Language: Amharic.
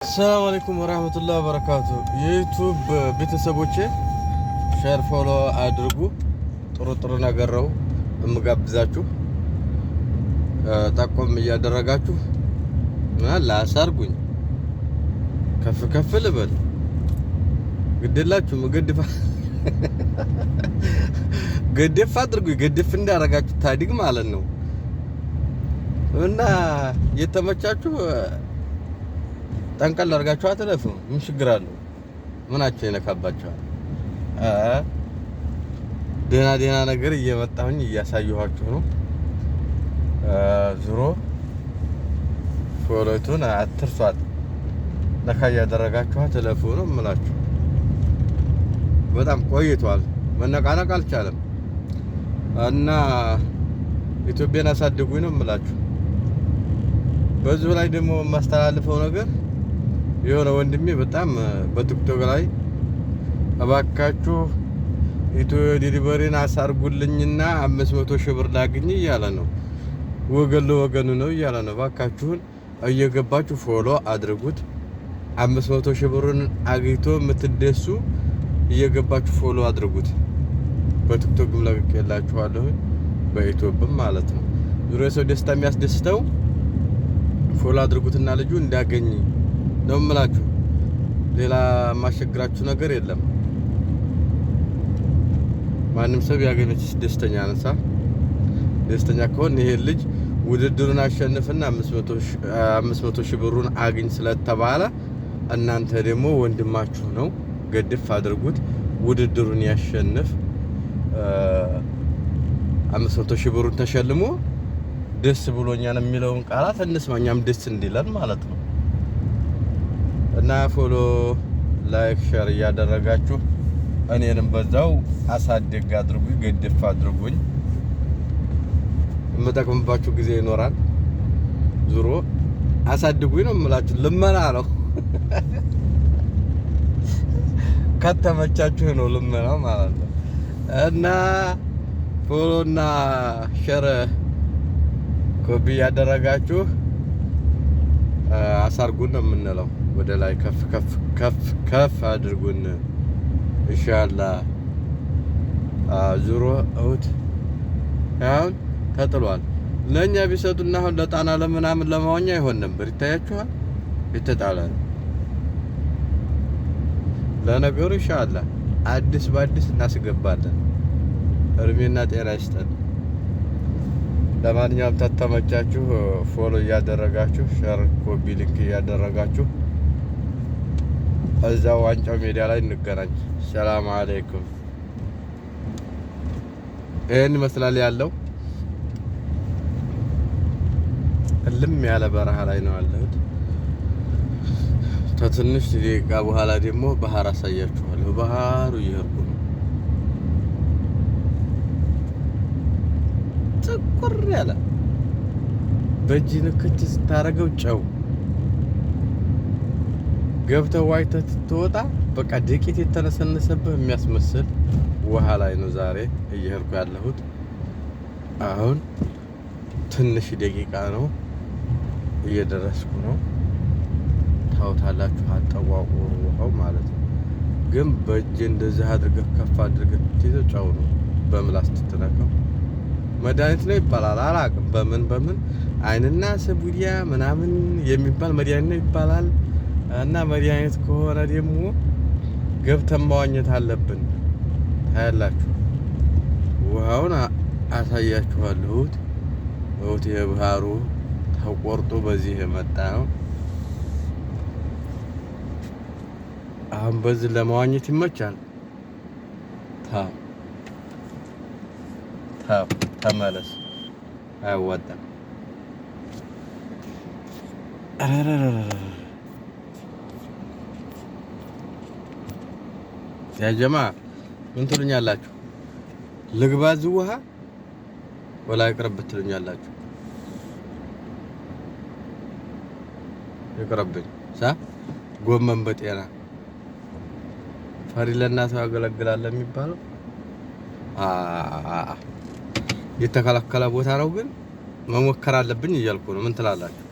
السلام عليكم ورحمة الله وبركاته يوتيوب ቤተሰቦቼ ሼር ፎሎ አድርጉ ጥሩ ነገረው እምጋብዛችሁ ጠቆም እያደረጋችሁ ላሳርጉኝ ከፍ ልበል ግድላችሁ ገድፍ አድርጉኝ ገድፍ እንዳረጋችሁ ታዲግ ማለት ነው እና የተመቻችሁ ጠንቀል አድርጋችሁ አትለፉ ምን ችግር አለው ምናችሁ ይነካባችኋል ደህና ነገር እየመጣሁኝ እያሳየኋችሁ ነው ዙሮ ፎሎቱን አትርሷት ለካ ያደረጋችሁ አትለፉ ነው የምላችሁ በጣም ቆይቷል መነቃነቅ አልቻለም እና ኢትዮጵያን አሳድጉኝ ነው የምላችሁ በዚሁ ላይ ደግሞ ማስተላልፈው ነገር የሆነ ወንድሜ በጣም በቲክቶክ ላይ አባካችሁ ኢትዮ ዲሊቨሪን አሳርጉልኝና 500 ሺህ ብር ላግኝ እያለ ነው ወገኑ ነው እያለ ነው ባካችሁን እየገባችሁ ፎሎ አድርጉት 500 ሺህ ብሩን አግኝቶ የምትደሱ እየገባችሁ ፎሎ አድርጉት በቲክቶክም ለቅቄላችኋለሁ በዩቲዩብም ማለት ነው ዙሪያ ሰው ደስታ የሚያስደስተው ፎሎ አድርጉትና ልጁ እንዲያገኝ ነው የምላችሁ ሌላ ማሸግራችሁ ነገር የለም ማንም ሰው ያገኘች ደስተኛ ነሳ ደስተኛ ከሆነ ይሄ ልጅ ውድድሩን አሸንፈና 500 ሺህ ብሩን አግኝ ስለተባለ እናንተ ደግሞ ወንድማችሁ ነው ገድፍ አድርጉት ውድድሩን ያሸንፍ 500 ሺህ ብሩን ተሸልሞ ደስ ብሎኛል የሚለውን ቃላት እንስማኛም ደስ እንዲለን ማለት ነው እና ፎሎ ላይክ ሼር እያደረጋችሁ እኔንም በዛው አሳድግ አድርጉኝ ገድፍ አድርጉኝ የምጠቅምባችሁ ጊዜ ይኖራል ዙሮ አሳድጉኝ ነው የምላችሁ ልመና ነው ከተመቻችሁ ነው ልመና ማለት ነው እና ፎሎና ሼር ኮፒ ያደረጋችሁ አሳርጉን ነው የምንለው ወደ ላይ ከፍ አድርጉን ኢንሻአላህ ዙሮ አውት አሁን ተጥሏል ለኛ ቢሰጡና አሁን ለጣና ለምናምን ለማወኛ ይሆን ነበር ይታያችኋል የተጣለ ለነገሩ ኢንሻአላህ አዲስ ባዲስ እናስገባለን እርሜና ጤና ይስጠን ለማንኛውም ተተመቻችሁ ፎሎ እያደረጋችሁ ሼር ኮፒ ሊንክ እያደረጋችሁ እዛው ዋንጫው ሜዲያ ላይ እንገናኝ ሰላም አለይኩም ይሄን መስላል ያለው እልም ያለ በረሃ ላይ ነው ያለሁት ተትንሽ ደቂቃ በኋላ ደግሞ ባህር አሳያችኋለሁ ባህሩ እየሄድኩ ነው ጥቁር ያለ በእጅ ንክት ስታረገው ጨው ገብተው ዋይተህ ትወጣ በቃ ደቂት የተነሰነሰብህ የሚያስመስል ውሃ ላይ ነው ዛሬ እየሄድኩ ያለሁት አሁን ትንሽ ደቂቃ ነው እየደረስኩ ነው ታውታላችሁ አጠዋቁሩ ውሃው ማለት ነው ግን በእጅ እንደዚህ አድርገህ ከፍ አድርገህ ትይዘው ጨው ነው በምላስ ትተነከው መድኃኒት ነው ይባላል አላውቅም በምን አይንና ሰቡዲያ ምናምን የሚባል መድኃኒት ነው ይባላል እና መድኃኒት ከሆነ ደግሞ ገብተን ማዋኘት አለብን ታያላችሁ ውሃውን አሳያችኋለሁ ወውት የባህሩ ተቆርጦ በዚህ የመጣ ነው አሁን በዚህ ለማዋኘት ይመቻል ተመለስ አይወጣም ያ ጀማ ምን ትሉኛላችሁ ልግባዝ ውሃ ወላ ይቅርብ ትሉኛላችሁ ይቅርብኝ ጎመን በጤና ፈሪ ለእናቱ ያገለግላል የሚባለው የተከለከለ ቦታ ነው ግን መሞከር አለብኝ እያልኩ ነው ምን ትላላችሁ